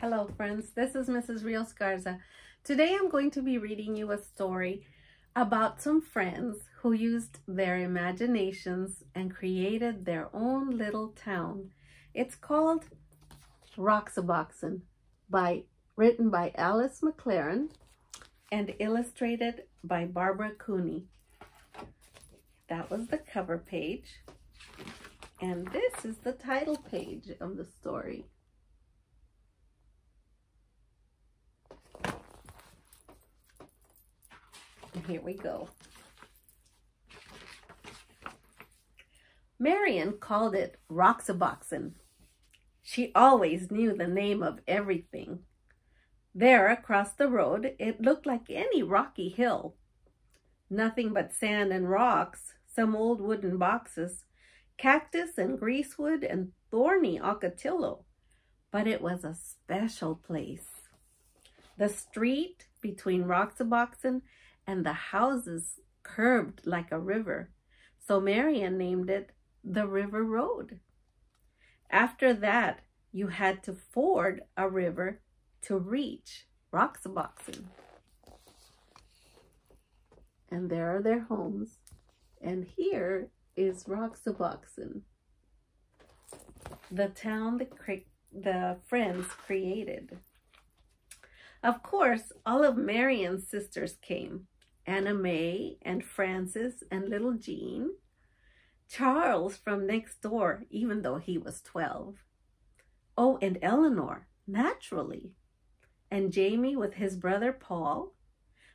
Hello friends, this is Mrs. Rios-Garza. Today I'm going to be reading you a story about some friends who used their imaginations and created their own little town. It's called Roxaboxen, written by Alice McLerran and illustrated by Barbara Cooney. That was the cover page, and this is the title page of the story. Here we go. Marian called it Roxaboxen. She always knew the name of everything. There, across the road, it looked like any rocky hill. Nothing but sand and rocks, some old wooden boxes, cactus and greasewood and thorny ocotillo. But it was a special place. The street between Roxoboxen and the houses curved like a river, so Marian named it the River Road. After that, you had to ford a river to reach Roxaboxen. And there are their homes, and here is Roxaboxen, the town the friends created. Of course, all of Marian's sisters came. Anna May and Frances and little Jean. Charles from next door, even though he was 12. Oh, and Eleanor, naturally. And Jamie with his brother Paul.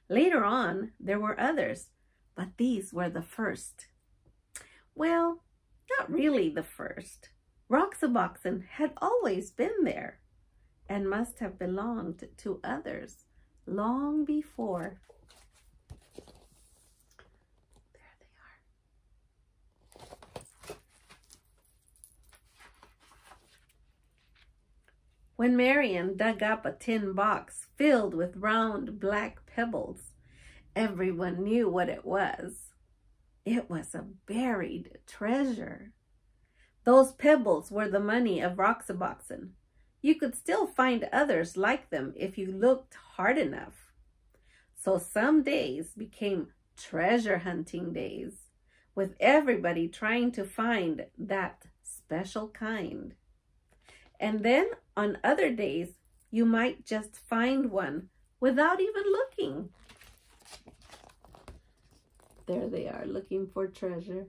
Later on, there were others, but these were the first. Well, not really the first. Roxaboxen had always been there and must have belonged to others long before. There they are. When Marian dug up a tin box filled with round black pebbles, everyone knew what it was. It was a buried treasure. Those pebbles were the money of Roxaboxen. You could still find others like them if you looked hard enough. So some days became treasure hunting days, with everybody trying to find that special kind. And then on other days, you might just find one without even looking. There they are, looking for treasure.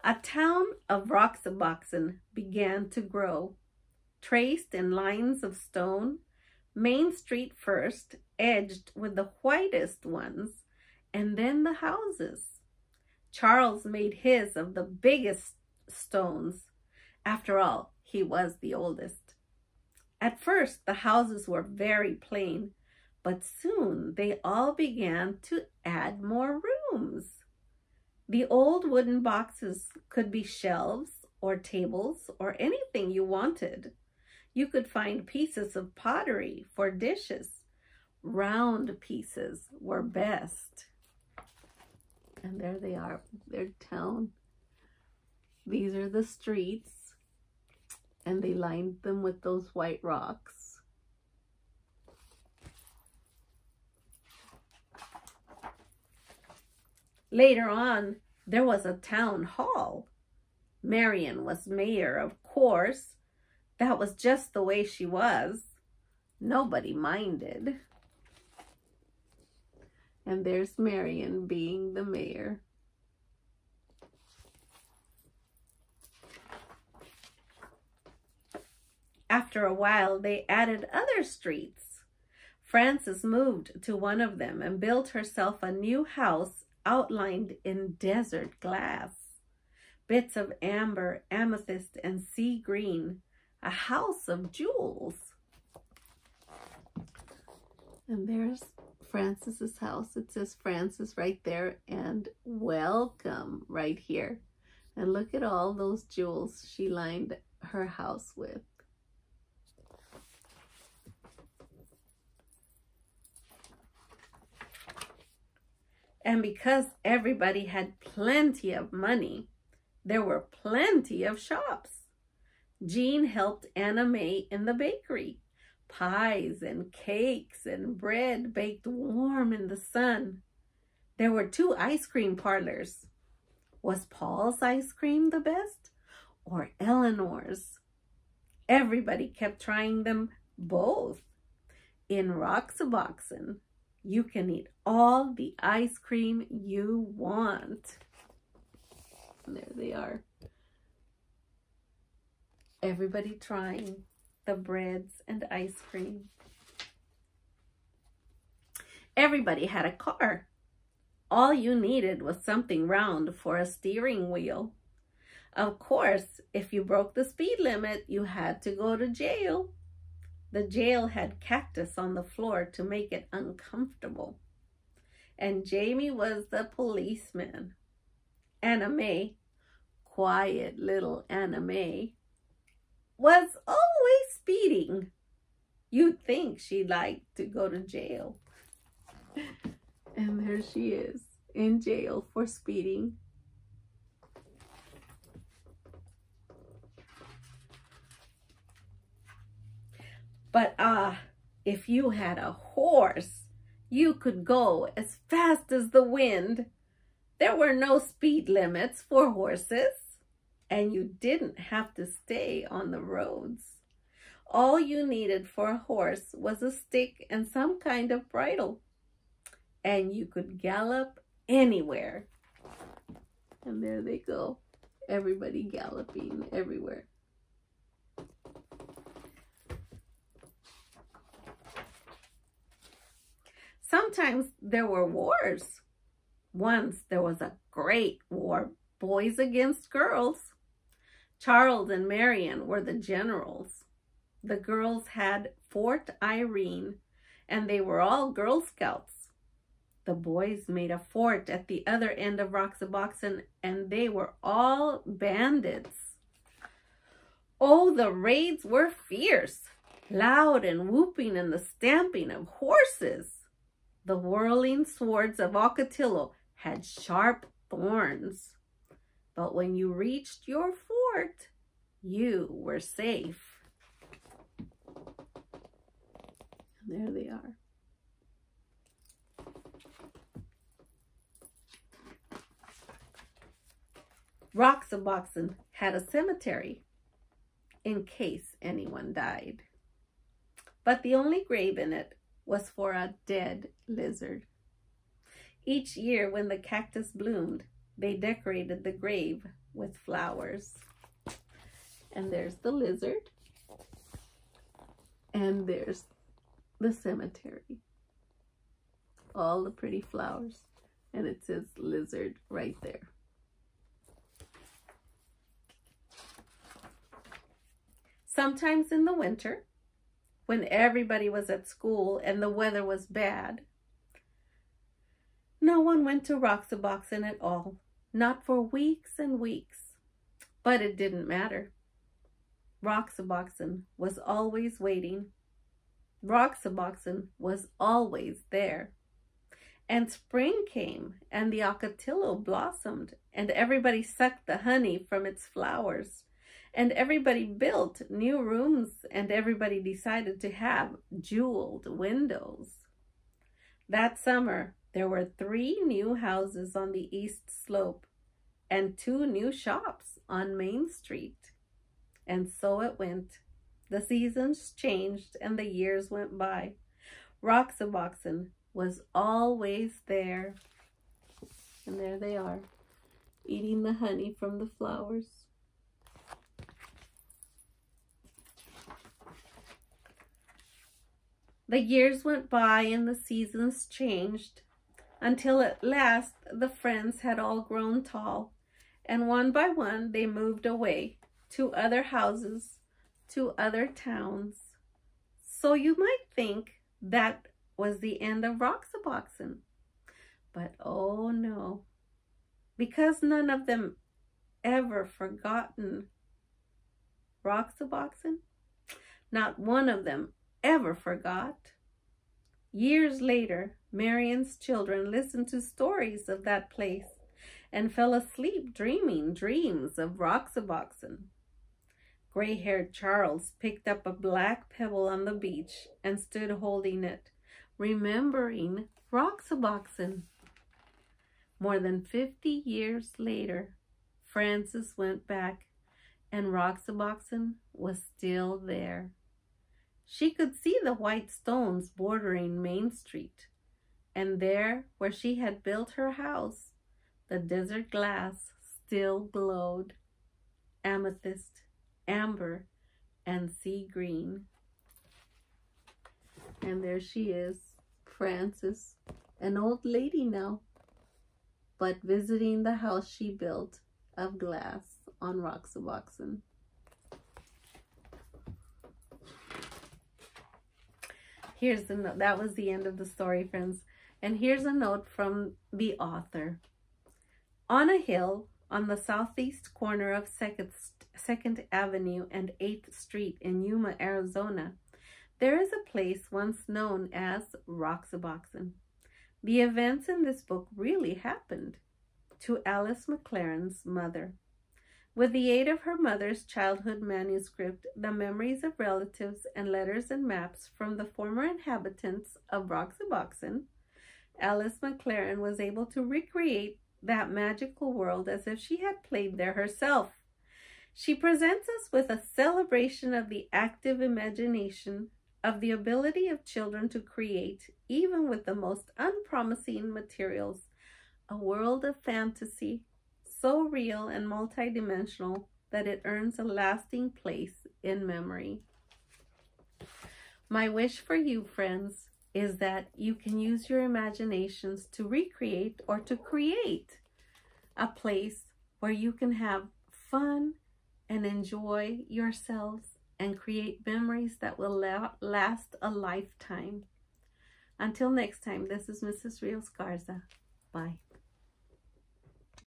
A town of Roxaboxen began to grow, traced in lines of stone, Main Street first, edged with the whitest ones, and then the houses. Charles made his of the biggest stones. After all, he was the oldest. At first, the houses were very plain, but soon they all began to add more rooms. The old wooden boxes could be shelves or tables or anything you wanted. You could find pieces of pottery for dishes. Round pieces were best. And there they are, their town. These are the streets, and they lined them with those white rocks. Later on, there was a town hall. Marian was mayor, of course. That was just the way she was. Nobody minded. And there's Marian being the mayor. After a while, they added other streets. Frances moved to one of them and built herself a new house outlined in desert glass. Bits of amber, amethyst, and sea green. A house of jewels. And there's Frances's house. It says Frances right there and welcome right here. And look at all those jewels she lined her house with. And because everybody had plenty of money, there were plenty of shops. Jean helped Anna May in the bakery. Pies and cakes and bread baked warm in the sun. There were 2 ice cream parlors. Was Paul's ice cream the best or Eleanor's? Everybody kept trying them both. In Roxaboxen, you can eat all the ice cream you want. And there they are. Everybody trying the breads and ice cream. Everybody had a car. All you needed was something round for a steering wheel. Of course, if you broke the speed limit, you had to go to jail. The jail had cactus on the floor to make it uncomfortable. And Jamie was the policeman. Anna May, quiet little Anna May, was always speeding. You'd think she'd like to go to jail. And there she is in jail for speeding. But if you had a horse, you could go as fast as the wind. There were no speed limits for horses, and you didn't have to stay on the roads. All you needed for a horse was a stick and some kind of bridle, and you could gallop anywhere. And there they go, everybody galloping everywhere. Sometimes there were wars. Once there was a great war, boys against girls. Charles and Marion were the generals. The girls had Fort Irene, and they were all Girl Scouts. The boys made a fort at the other end of Roxaboxen, and they were all bandits. Oh, the raids were fierce, loud and whooping and the stamping of horses. The whirling swords of Ocotillo had sharp thorns. But when you reached your fort, you were safe. And there they are. Roxaboxen had a cemetery in case anyone died. But the only grave in it was for a dead lizard. Each year when the cactus bloomed, they decorated the grave with flowers. And there's the lizard. And there's the cemetery. All the pretty flowers. And it says lizard right there. Sometimes in the winter, when everybody was at school and the weather was bad, no one went to Roxaboxen at all, not for weeks and weeks. But it didn't matter. Roxaboxen was always waiting. Roxaboxen was always there. And spring came, and the Ocotillo blossomed, and everybody sucked the honey from its flowers. And everybody built new rooms, and everybody decided to have jeweled windows. That summer, there were 3 new houses on the east slope and 2 new shops on Main Street. And so it went. The seasons changed and the years went by. Roxaboxen was always there. And there they are, eating the honey from the flowers. The years went by and the seasons changed until at last the friends had all grown tall, and one by one they moved away to other houses, to other towns. So you might think that was the end of Roxaboxen. But oh no, because none of them ever forgotten Roxaboxen, not one of them ever forgot. Years later, Marion's children listened to stories of that place, and fell asleep dreaming dreams of Roxaboxen. Gray-haired Charles picked up a black pebble on the beach and stood holding it, remembering Roxaboxen. More than 50 years later, Frances went back, and Roxaboxen was still there. She could see the white stones bordering Main Street, and there, where she had built her house, the desert glass still glowed, amethyst, amber, and sea green. And there she is, Frances, an old lady now, but visiting the house she built of glass on Roxaboxen. Here's the note. That was the end of the story, friends. And here's a note from the author. On a hill on the southeast corner of 2nd Avenue and 8th Street in Yuma, Arizona, there is a place once known as Roxaboxen. The events in this book really happened to Alice McLerran's mother. With the aid of her mother's childhood manuscript, the memories of relatives, and letters and maps from the former inhabitants of Roxaboxen, Alice McLerran was able to recreate that magical world as if she had played there herself. She presents us with a celebration of the active imagination, of the ability of children to create, even with the most unpromising materials, a world of fantasy so real and multidimensional that it earns a lasting place in memory. My wish for you, friends, is that you can use your imaginations to recreate or to create a place where you can have fun and enjoy yourselves and create memories that will last a lifetime. Until next time, this is Mrs. Rios-Garza. Bye.